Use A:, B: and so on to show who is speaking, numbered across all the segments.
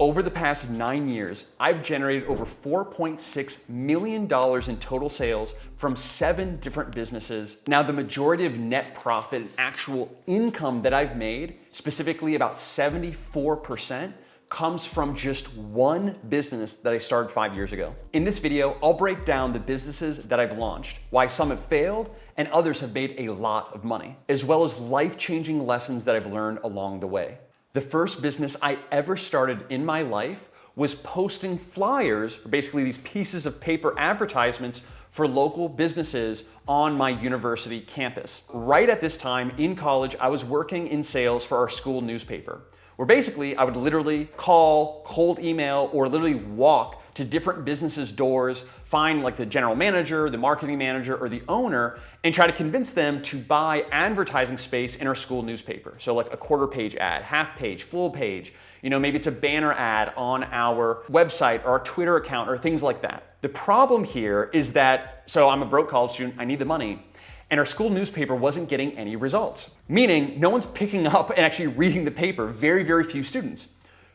A: Over the past 9 years, I've generated over $4.6 million in total sales from 7 different businesses. Now, the majority of net profit and actual income that I've made, specifically about 74%, comes from just one business that I started 5 years ago. In this video, I'll break down the businesses that I've launched, why some have failed and others have made a lot of money, as well as life-changing lessons that I've learned along the way. The first business I ever started in my life was posting flyers, or basically these pieces of paper advertisements for local businesses on my university campus. Right at this time in college, I was working in sales for our school newspaper, where basically I would literally call, cold email, or literally walk to different businesses' doors, find like the general manager, the marketing manager, or the owner, and try to convince them to buy advertising space in our school newspaper. So like a quarter-page ad, half-page, full-page, maybe it's a banner ad on our website or our Twitter account or things like that. The problem here is that, so I'm a broke college student, I need the money, and our school newspaper wasn't getting any results. Meaning no one's picking up and actually reading the paper, very, very few students.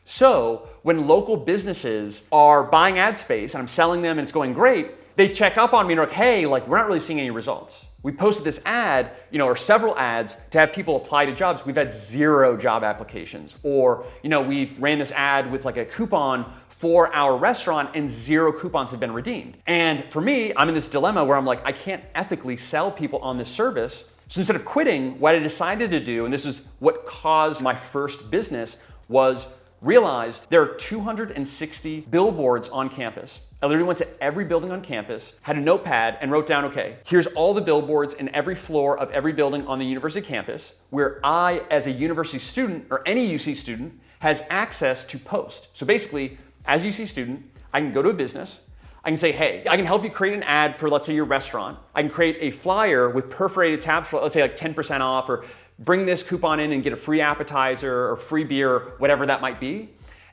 A: So when local businesses are buying ad space and I'm selling them and it's going great, they check up on me and are like, hey, we're not really seeing any results. We posted this ad, or several ads to have people apply to jobs. We've had 0 job applications. Or, we've ran this ad with like a coupon for our restaurant and 0 coupons have been redeemed. And for me, I'm in this dilemma where I'm like, I can't ethically sell people on this service. So instead of quitting, what I decided to do, and this is what caused my first business, was realized there are 260 billboards on campus. I literally went to every building on campus, had a notepad, and wrote down, okay, here's all the billboards in every floor of every building on the university campus where I, as a university student or any UC student, has access to post. So basically, as a UC student, I can go to a business, I can say, hey, I can help you create an ad for, let's say, your restaurant. I can create a flyer with perforated tabs for, let's say, like 10% off, or bring this coupon in and get a free appetizer or free beer, whatever that might be,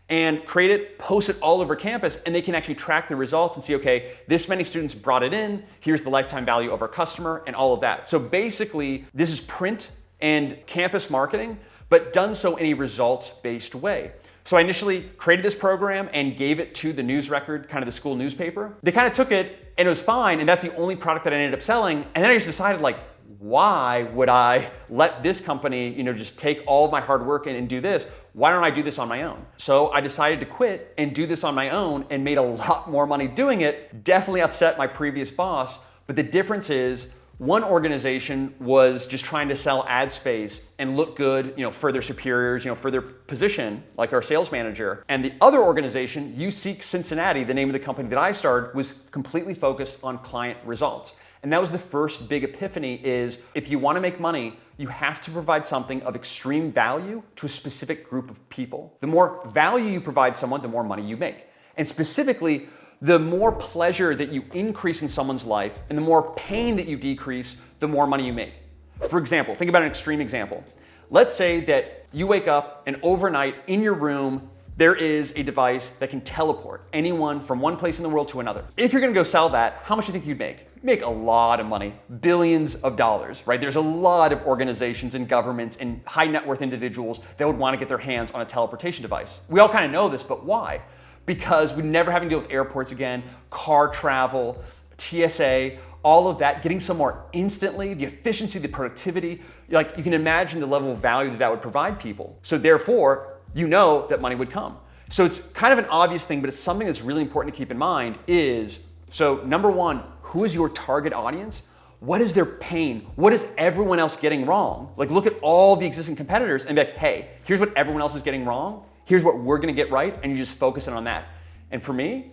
A: and create it, post it all over campus, and they can actually track the results and see, okay, this many students brought it in, here's the lifetime value of our customer, and all of that. So basically, this is print and campus marketing, but done so in a results-based way. So I initially created this program and gave it to the News Record, kind of the school newspaper. They kind of took it and it was fine, and that's the only product that I ended up selling. And then I just decided, why would I let this company, just take all of my hard work and do this? Why don't I do this on my own? So I decided to quit and do this on my own and made a lot more money doing it. Definitely upset my previous boss, but the difference is one organization was just trying to sell ad space and look good, for their superiors, for their position, like our sales manager. And the other organization, UC Cincinnati, the name of the company that I started, was completely focused on client results. And that was the first big epiphany is if you want to make money, you have to provide something of extreme value to a specific group of people. The more value you provide someone, the more money you make. And specifically, the more pleasure that you increase in someone's life and the more pain that you decrease, the more money you make. For example, think about an extreme example. Let's say that you wake up and overnight in your room, there is a device that can teleport anyone from one place in the world to another. If you're gonna go sell that, how much do you think you'd make? Make a lot of money, billions of dollars, right? There's a lot of organizations and governments and high net worth individuals that would want to get their hands on a teleportation device. We all kind of know this, but why? Because we never having to deal with airports again, car travel, TSA, all of that, getting somewhere instantly, the efficiency, the productivity, you can imagine the level of value that that would provide people. So therefore, that money would come. So it's kind of an obvious thing, but it's something that's really important to keep in mind is, so number one, who is your target audience? What is their pain? What is everyone else getting wrong? Look at all the existing competitors and be like, hey, here's what everyone else is getting wrong. Here's what we're gonna get right, and you just focus in on that. And for me,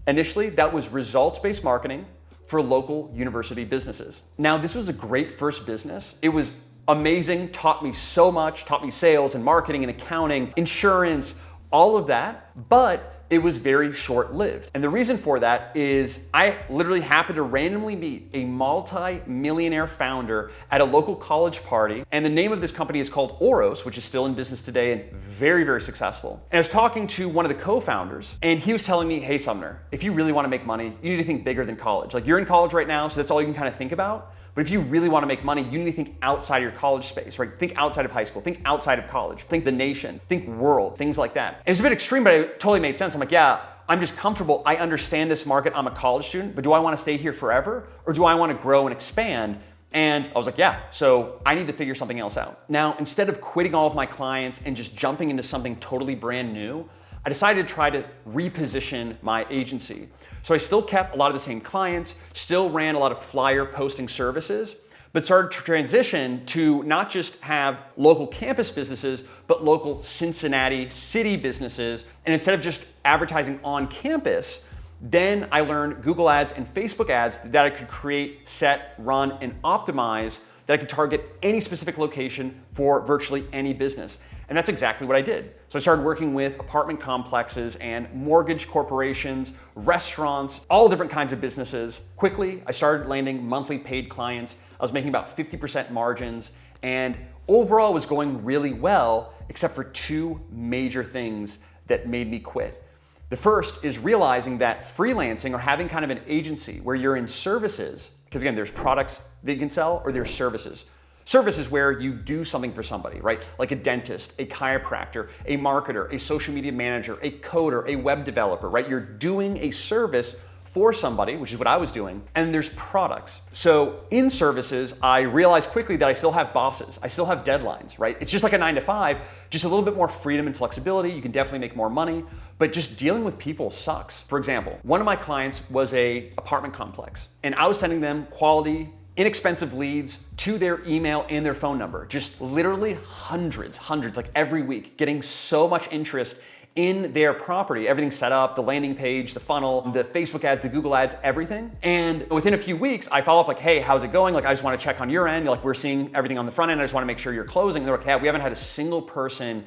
A: initially, that was results-based marketing for local university businesses. Now, this was a great first business. It was amazing, taught me so much, taught me sales and marketing and accounting, insurance, all of that, but it was very short-lived. And the reason for that is I literally happened to randomly meet a multi-millionaire founder at a local college party. And the name of this company is called Oros, which is still in business today and very, very successful. And I was talking to one of the co-founders and he was telling me, hey, Sumner, if you really want to make money, you need to think bigger than college. You're in college right now, so that's all you can kind of think about. But if you really want to make money, you need to think outside of your college space, right? Think outside of high school, think outside of college, think the nation, think world, things like that. And it's a bit extreme, but it totally made sense. I'm like, yeah, I'm just comfortable. I understand this market. I'm a college student, but do I want to stay here forever? Or do I want to grow and expand? And I was like, yeah, so I need to figure something else out. Now, instead of quitting all of my clients and just jumping into something totally brand new, I decided to try to reposition my agency. So I still kept a lot of the same clients, still ran a lot of flyer posting services, but started to transition to not just have local campus businesses, but local Cincinnati city businesses. And instead of just advertising on campus, then I learned Google ads and Facebook ads that I could create, set, run, and optimize, that I could target any specific location for virtually any business. And that's exactly what I did. So I started working with apartment complexes and mortgage corporations, restaurants, all different kinds of businesses. Quickly, I started landing monthly paid clients. I was making about 50% margins, and overall it was going really well, except for two major things that made me quit. The first is realizing that freelancing, or having kind of an agency where you're in services, because again, there's products that you can sell, or there's services. Services where you do something for somebody, right? Like a dentist, a chiropractor, a marketer, a social media manager, a coder, a web developer, right? You're doing a service for somebody, which is what I was doing, and there's products. So in services, I realized quickly that I still have bosses. I still have deadlines, right? It's just like a 9 to 5, just a little bit more freedom and flexibility. You can definitely make more money, but just dealing with people sucks. For example, one of my clients was a apartment complex, and I was sending them quality, inexpensive leads to their email and their phone number. Just literally hundreds, like every week, getting so much interest in their property. Everything set up, the landing page, the funnel, the Facebook ads, the Google ads, everything. And within a few weeks, I follow up like, hey, how's it going? Like, I just want to check on your end. Like, we're seeing everything on the front end. I just want to make sure you're closing. They're like, yeah, we haven't had a single person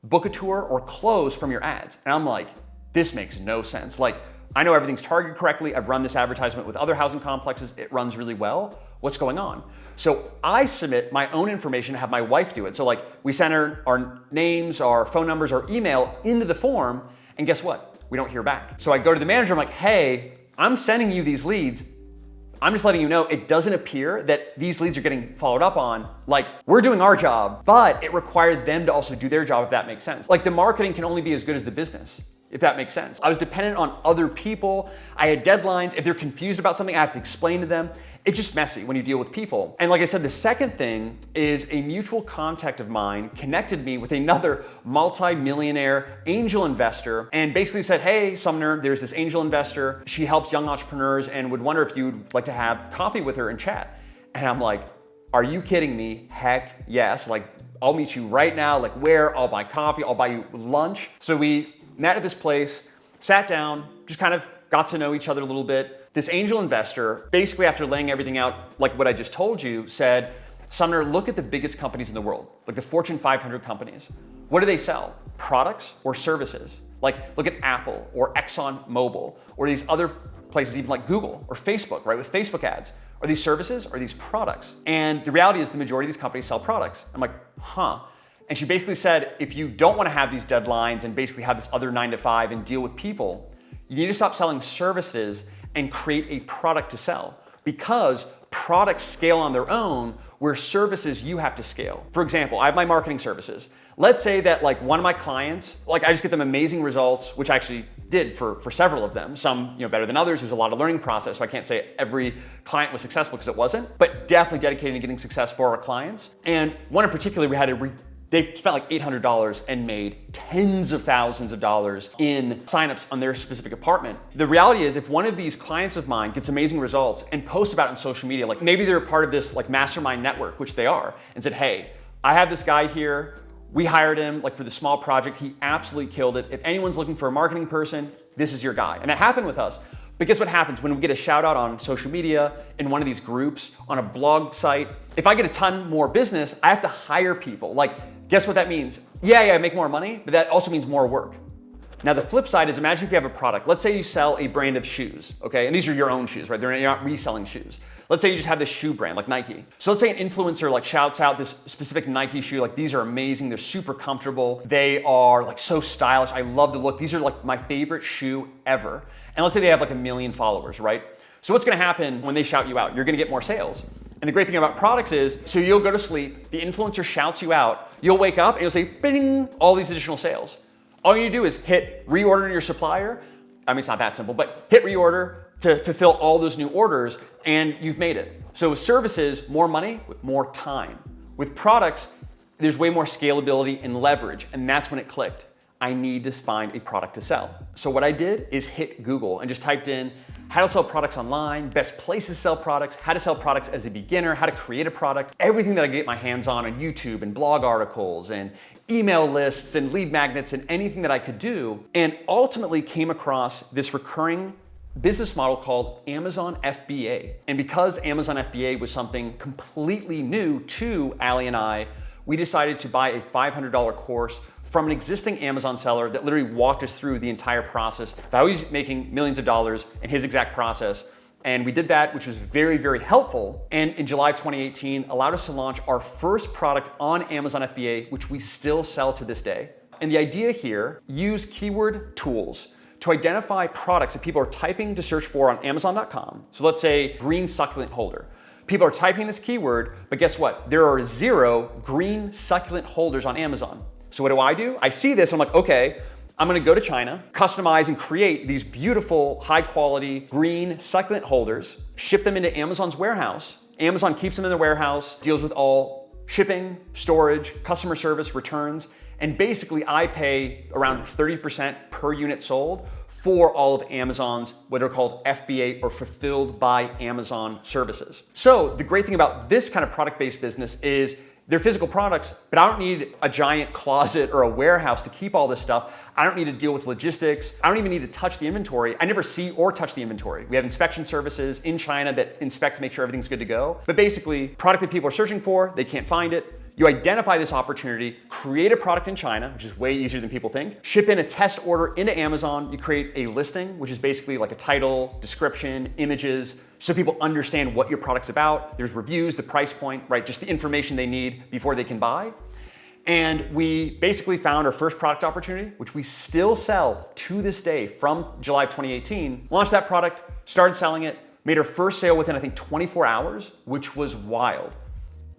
A: book a tour or close from your ads. And I'm like, this makes no sense. Like, I know everything's targeted correctly. I've run this advertisement with other housing complexes. It runs really well. What's going on? So I submit my own information to have my wife do it. So like, we send her our names, our phone numbers, our email into the form, and guess what? We don't hear back. So I go to the manager, I'm like, hey, I'm sending you these leads. I'm just letting you know it doesn't appear that these leads are getting followed up on. Like, we're doing our job, but it required them to also do their job, if that makes sense. Like, the marketing can only be as good as the business, if that makes sense. I was dependent on other people. I had deadlines. If they're confused about something, I have to explain to them. It's just messy when you deal with people. And like I said, the second thing is a mutual contact of mine connected me with another multi-millionaire angel investor, and basically said, hey, Sumner, there's this angel investor. She helps young entrepreneurs and would wonder if you'd like to have coffee with her and chat. And I'm like, are you kidding me? Heck yes. Like, I'll meet you right now. Like, where? I'll buy coffee. I'll buy you lunch. So we met at this place, sat down, just kind of got to know each other a little bit. This angel investor, basically after laying everything out, like what I just told you, said, Sumner, look at the biggest companies in the world, like the Fortune 500 companies. What do they sell? Products or services? Like, look at Apple or Exxon Mobil or these other places, even like Google or Facebook, right? With Facebook ads. Are these services or are these products? And the reality is the majority of these companies sell products. I'm like, huh. And she basically said, if you don't want to have these deadlines and basically have this other 9 to 5 and deal with people, you need to stop selling services and create a product to sell, because products scale on their own where services you have to scale. For example, I have my marketing services. Let's say that like one of my clients, like I just get them amazing results, which I actually did for several of them. Some, better than others. There's a lot of learning process. So I can't say every client was successful because it wasn't, but definitely dedicated to getting success for our clients. And one in particular, they spent like $800 and made tens of thousands of dollars in signups on their specific apartment. The reality is, if one of these clients of mine gets amazing results and posts about it on social media, like maybe they're part of this like mastermind network, which they are, and said, hey, I have this guy here. We hired him like for the small project. He absolutely killed it. If anyone's looking for a marketing person, this is your guy. And that happened with us. But guess what happens when we get a shout out on social media, in one of these groups, on a blog site? If I get a ton more business, I have to hire people. Like, guess what that means? Yeah, I make more money, but that also means more work. Now, the flip side is, imagine if you have a product. Let's say you sell a brand of shoes, okay? And these are your own shoes, right? You're not reselling shoes. Let's say you just have this shoe brand like Nike. So let's say an influencer like shouts out this specific Nike shoe, like these are amazing, they're super comfortable, they are like so stylish, I love the look, these are like my favorite shoe ever. And let's say they have like 1 million followers, right? So what's gonna happen when they shout you out? You're gonna get more sales. And the great thing about products is, so you'll go to sleep, the influencer shouts you out, you'll wake up and you'll say, bing, all these additional sales. All you need to do is hit reorder to your supplier. I mean, it's not that simple, but hit reorder to fulfill all those new orders and you've made it. So with services, more money with more time. With products, there's way more scalability and leverage, and that's when it clicked. I need to find a product to sell. So what I did is hit Google and just typed in how to sell products online, best places to sell products, how to sell products as a beginner, how to create a product, everything that I get my hands on YouTube and blog articles and email lists and lead magnets and anything that I could do, and ultimately came across this recurring business model called Amazon FBA. And because Amazon FBA was something completely new to Ali and I, we decided to buy a $500 course from an existing Amazon seller that literally walked us through the entire process of how he's making millions of dollars in his exact process. And we did that, which was very, very helpful. And in July of 2018, allowed us to launch our first product on Amazon FBA, which we still sell to this day. And the idea here, use keyword tools to identify products that people are typing to search for on Amazon.com. So let's say green succulent holder. People are typing this keyword, but guess what? There are 0 green succulent holders on Amazon. So what do? I see this, I'm like, okay, I'm gonna go to China, customize and create these beautiful, high quality, green succulent holders, ship them into Amazon's warehouse. Amazon keeps them in their warehouse, deals with all shipping, storage, customer service, returns, and basically I pay around 30% per unit sold for all of Amazon's what are called FBA or fulfilled by Amazon services. So the great thing about this kind of product-based business is they're physical products, but I don't need a giant closet or a warehouse to keep all this stuff. I don't need to deal with logistics. I don't even need to touch the inventory. I never see or touch the inventory. We have inspection services in China that inspect to make sure everything's good to go. But basically, product that people are searching for, they can't find it. You identify this opportunity, create a product in China, which is way easier than people think, ship in a test order into Amazon, you create a listing, which is basically like a title, description, images, so people understand what your product's about. There's reviews, the price point, right? Just the information they need before they can buy. And we basically found our first product opportunity, which we still sell to this day from July of 2018, launched that product, started selling it, made our first sale within, I think, 24 hours, which was wild.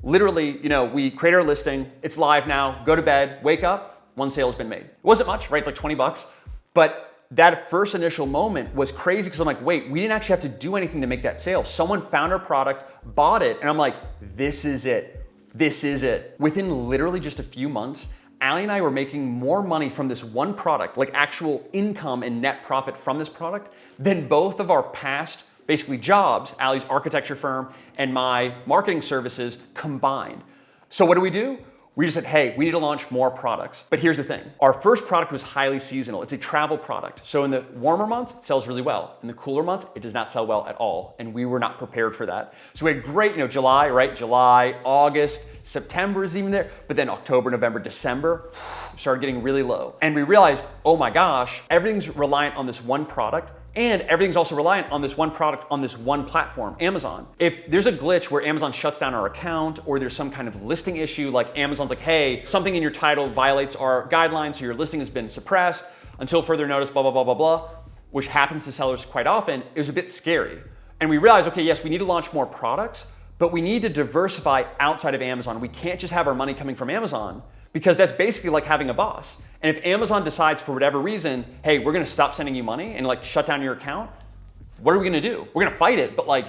A: Literally, we create our listing, it's live now, go to bed, wake up, one sale has been made. It wasn't much, right? It's like 20 bucks. But that first initial moment was crazy because I'm like, wait, we didn't actually have to do anything to make that sale. Someone found our product, bought it, and I'm like, this is it. This is it. Within literally just a few months, Ali and I were making more money from this one product, like actual income and net profit from this product, than both of our past basically jobs, Ali's architecture firm and my marketing services combined. So what do? We just said, hey, we need to launch more products. But here's the thing. Our first product was highly seasonal. It's a travel product. So in the warmer months, it sells really well. In the cooler months, it does not sell well at all. And we were not prepared for that. So we had great, July, right? July, August, September is even there. But then October, November, December started getting really low. And we realized, oh my gosh, everything's reliant on this one product. And everything's also reliant on this one product on this one platform, Amazon. If there's a glitch where Amazon shuts down our account or there's some kind of listing issue, like Amazon's like, hey, something in your title violates our guidelines, so your listing has been suppressed until further notice, blah, blah, blah, blah, blah, which happens to sellers quite often, it was a bit scary. And we realized, okay, yes, we need to launch more products, but we need to diversify outside of Amazon. We can't just have our money coming from Amazon because that's basically like having a boss. And if Amazon decides for whatever reason, hey, we're gonna stop sending you money and like shut down your account, what are we gonna do? We're gonna fight it, but like,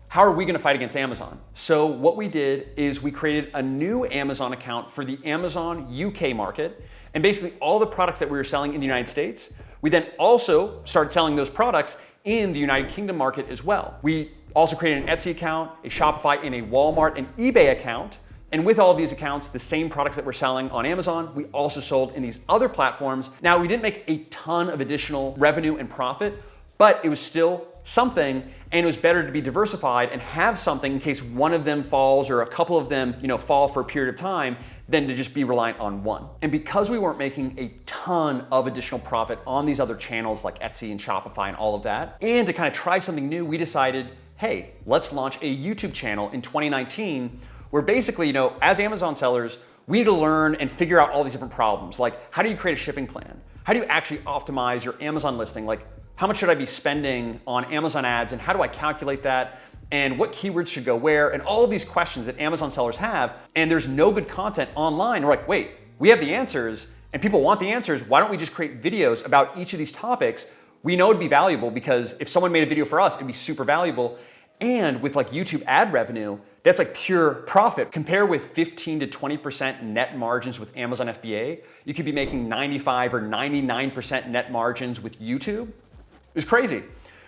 A: how are we gonna fight against Amazon? So what we did is we created a new Amazon account for the Amazon UK market, and basically all the products that we were selling in the United States, we then also started selling those products in the United Kingdom market as well. We also created an Etsy account, a Shopify, and a Walmart and eBay account. And with all of these accounts, the same products that we're selling on Amazon, we also sold in these other platforms. Now, we didn't make a ton of additional revenue and profit, but it was still something, and it was better to be diversified and have something in case one of them falls or a couple of them, fall for a period of time than to just be reliant on one. And because we weren't making a ton of additional profit on these other channels like Etsy and Shopify and all of that, and to kind of try something new, we decided, hey, let's launch a YouTube channel in 2019 where basically, as Amazon sellers, we need to learn and figure out all these different problems. Like, how do you create a shipping plan? How do you actually optimize your Amazon listing? Like, how much should I be spending on Amazon ads and how do I calculate that? and what keywords should go where, and all of these questions that Amazon sellers have, and there's no good content online. We're like, wait, we have the answers, and people want the answers. Why don't we just create videos about each of these topics? We know it'd be valuable because if someone made a video for us, it'd be super valuable. And with like YouTube ad revenue, that's like pure profit. Compare with 15 to 20% net margins with Amazon FBA. You could be making 95 or 99% net margins with YouTube. It was crazy.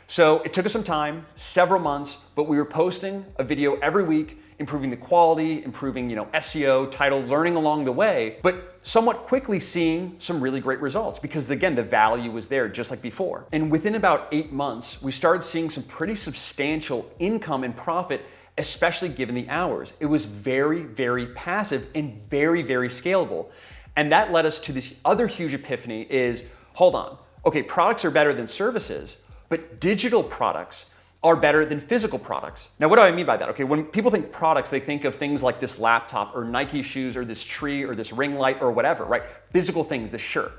A: So it took us some time, several months, but we were posting a video every week, improving the quality, improving, SEO, title, learning along the way, but somewhat quickly seeing some really great results because again, the value was there just like before. And within about 8 months, we started seeing some pretty substantial income and profit, especially given the hours. It was very, very passive and very, very scalable. And that led us to this other huge epiphany is, hold on, okay, products are better than services, but digital products are better than physical products. Now, what do I mean by that? Okay, when people think products, they think of things like this laptop or Nike shoes or this tree or this ring light or whatever, right? Physical things, this shirt,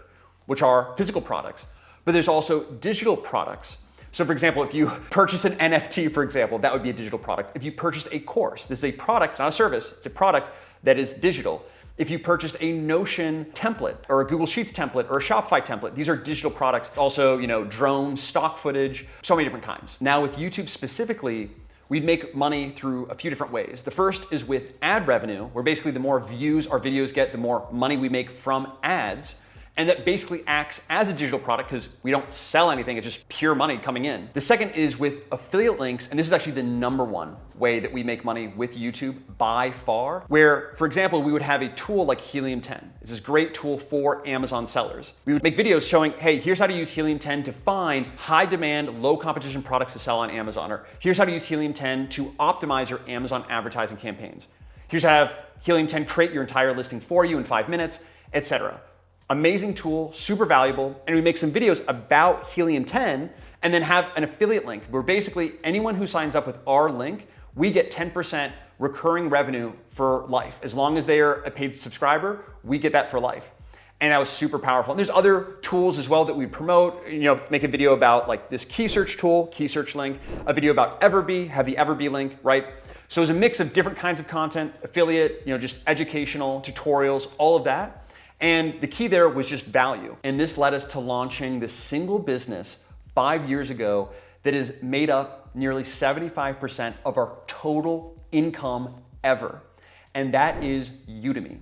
A: which are physical products. But there's also digital products. So for example, if you purchase an NFT, for example, that would be a digital product. If you purchased a course, this is a product, not a service, it's a product that is digital. If you purchased a Notion template or a Google Sheets template or a Shopify template, these are digital products. Also, drones, stock footage, so many different kinds. Now with YouTube specifically, we'd make money through a few different ways. The first is with ad revenue, where basically the more views our videos get, the more money we make from ads. And that basically acts as a digital product because we don't sell anything, it's just pure money coming in. The second is with affiliate links, and this is actually the number one way that we make money with YouTube by far, where, for example, we would have a tool like Helium 10. This is a great tool for Amazon sellers. We would make videos showing, hey, here's how to use Helium 10 to find high demand, low competition products to sell on Amazon, or here's how to use Helium 10 to optimize your Amazon advertising campaigns. Here's how to have Helium 10 create your entire listing for you in 5 minutes, etc. Amazing tool, super valuable, and we make some videos about Helium 10 and then have an affiliate link where basically anyone who signs up with our link, we get 10% recurring revenue for life. As long as they are a paid subscriber, we get that for life. And that was super powerful. And there's other tools as well that we promote, make a video about like this key search tool, key search link, a video about Everbee, have the Everbee link, right? So it's a mix of different kinds of content, affiliate, just educational, tutorials, all of that. And the key there was just value. And this led us to launching this single business 5 years ago that has made up nearly 75% of our total income ever. And that is Udemy.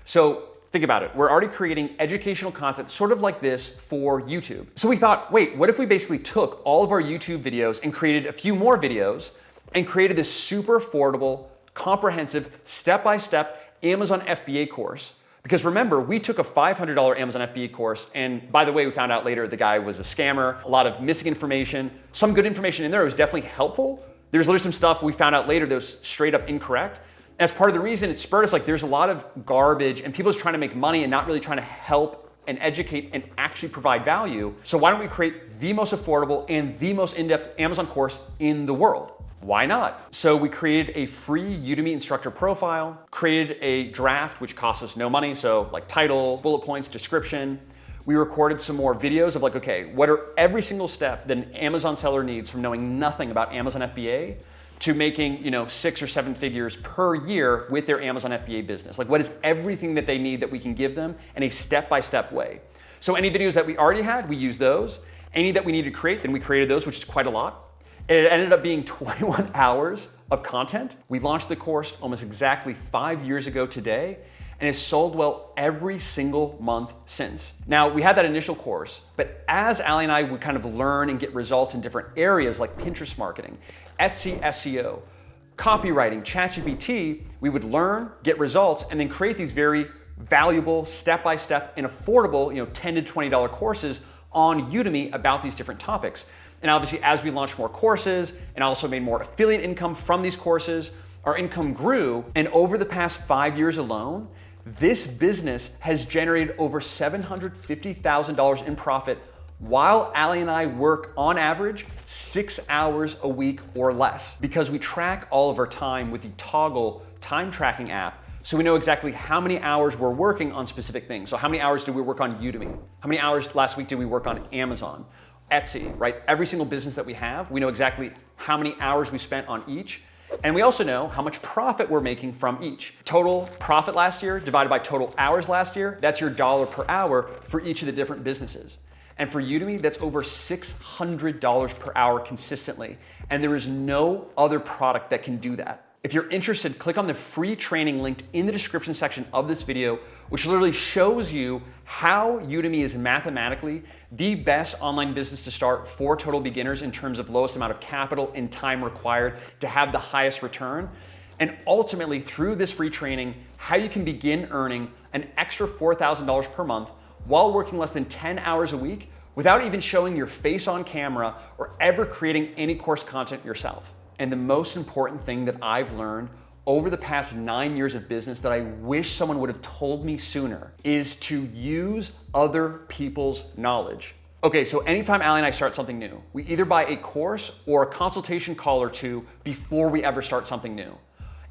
A: So think about it. We're already creating educational content sort of like this for YouTube. So we thought, wait, what if we basically took all of our YouTube videos and created a few more videos and created this super affordable, comprehensive, step-by-step Amazon FBA course? Because remember, we took a $500 Amazon FBA course, and by the way, we found out later the guy was a scammer, a lot of missing information, some good information in there. It was definitely helpful. There's literally some stuff we found out later that was straight up incorrect. As part of the reason it spurred us, like there's a lot of garbage and people just trying to make money and not really trying to help and educate and actually provide value. So why don't we create the most affordable and the most in-depth Amazon course in the world? Why not? So we created a free Udemy instructor profile, created a draft which cost us no money, so like title, bullet points, description. We recorded some more videos of like, okay, what are every single step that an Amazon seller needs from knowing nothing about Amazon FBA to making 6 or 7 figures per year with their Amazon FBA business. Like what is everything that they need that we can give them in a step-by-step way. So any videos that we already had, we used those. Any that we needed to create, then we created those, which is quite a lot. It ended up being 21 hours of content. We launched the course almost exactly 5 years ago today, and it's sold well every single month since. Now, we had that initial course, but as Ali and I would kind of learn and get results in different areas like Pinterest marketing, Etsy SEO, copywriting, ChatGPT, we would learn, get results, and then create these very valuable step-by-step and affordable, $10 to $20 courses on Udemy about these different topics. And obviously, as we launched more courses and also made more affiliate income from these courses, our income grew. And over the past 5 years alone, this business has generated over $750,000 in profit while Ali and I work on average 6 hours a week or less, because we track all of our time with the Toggle time tracking app. So we know exactly how many hours we're working on specific things. So how many hours did we work on Udemy? How many hours last week did we work on Amazon? Etsy, right? Every single business that we have, we know exactly how many hours we spent on each. And we also know how much profit we're making from each. Total profit last year divided by total hours last year, that's your dollar per hour for each of the different businesses. And for Udemy, that's over $600 per hour consistently. And there is no other product that can do that. If you're interested, click on the free training linked in the description section of this video, which literally shows you how Udemy is mathematically the best online business to start for total beginners in terms of lowest amount of capital and time required to have the highest return. And ultimately, through this free training, how you can begin earning an extra $4,000 per month while working less than 10 hours a week without even showing your face on camera or ever creating any course content yourself. And the most important thing that I've learned over the past 9 years of business that I wish someone would have told me sooner is to use other people's knowledge. Okay, so anytime Allie and I start something new, we either buy a course or a consultation call or two before we ever start something new.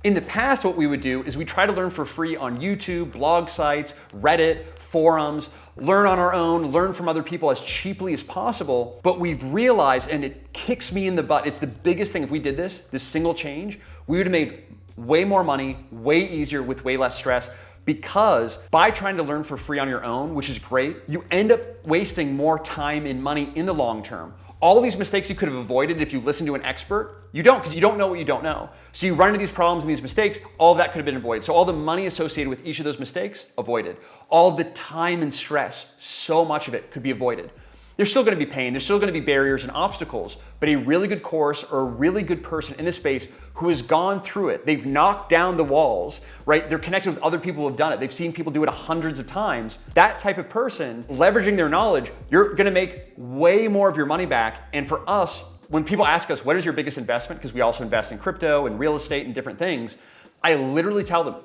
A: In the past, what we would do is we try to learn for free on YouTube, blog sites, Reddit, forums, learn on our own, learn from other people as cheaply as possible. But we've realized, and it kicks me in the butt, it's the biggest thing. If we did this single change, we would have made way more money, way easier with way less stress, because by trying to learn for free on your own, which is great, you end up wasting more time and money in the long term. All these mistakes you could have avoided if you listened to an expert. You don't, because you don't know what you don't know. So you run into these problems and these mistakes, all of that could have been avoided. So all the money associated with each of those mistakes, avoided. All the time and stress, so much of it could be avoided. There's still gonna be pain, there's still gonna be barriers and obstacles, but a really good course or a really good person in this space who has gone through it, they've knocked down the walls, right? They're connected with other people who have done it. They've seen people do it hundreds of times. That type of person, leveraging their knowledge, you're gonna make way more of your money back. And for us, when people ask us, what is your biggest investment? Because we also invest in crypto and real estate and different things. I literally tell them,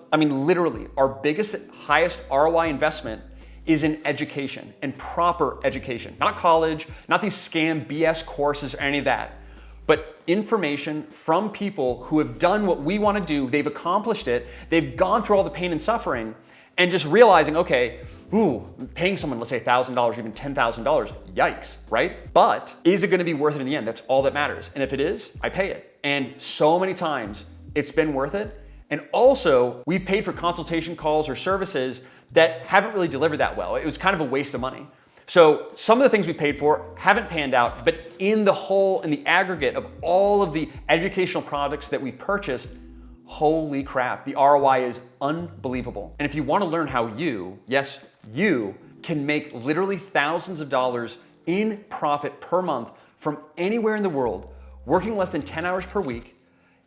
A: literally, our biggest, highest ROI investment is in education and proper education. Not college, not these scam BS courses or any of that, but information from people who have done what we want to do, they've accomplished it, they've gone through all the pain and suffering, and just realizing, okay, paying someone, let's say $1,000, even $10,000, yikes, right? But is it gonna be worth it in the end? That's all that matters. And if it is, I pay it. And so many times it's been worth it. And also, we've paid for consultation calls or services that haven't really delivered that well. It was kind of a waste of money. So some of the things we paid for haven't panned out, but in the whole, in the aggregate of all of the educational products that we've purchased, holy crap, the ROI is unbelievable. And if you want to learn how you, yes, you can make literally thousands of dollars in profit per month from anywhere in the world, working less than 10 hours per week,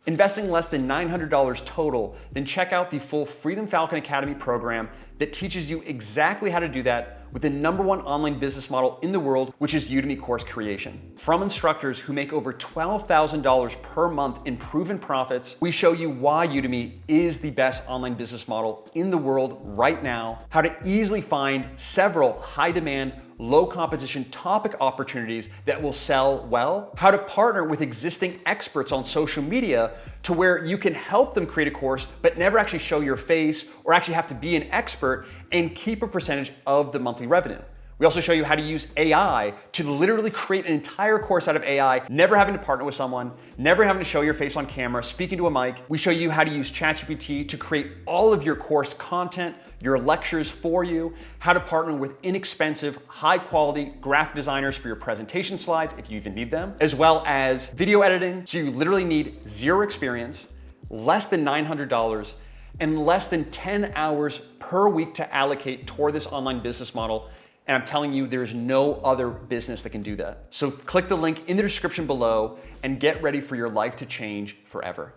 A: investing less than $900 total, then check out the full Freedom Falcon Academy program that teaches you exactly how to do that with the #1 online business model in the world, which is Udemy course creation. From instructors who make over $12,000 per month in proven profits, we show you why Udemy is the best online business model in the world right now, how to easily find several high demand, low competition topic opportunities that will sell well, how to partner with existing experts on social media to where you can help them create a course, but never actually show your face or actually have to be an expert and keep a percentage of the monthly revenue. We also show you how to use AI to literally create an entire course out of AI, never having to partner with someone, never having to show your face on camera, speaking to a mic. We show you how to use ChatGPT to create all of your course content, your lectures for you, how to partner with inexpensive, high quality graphic designers for your presentation slides, if you even need them, as well as video editing. So you literally need zero experience, less than $900, and less than 10 hours per week to allocate toward this online business model. And I'm telling you, there's no other business that can do that. So click the link in the description below and get ready for your life to change forever.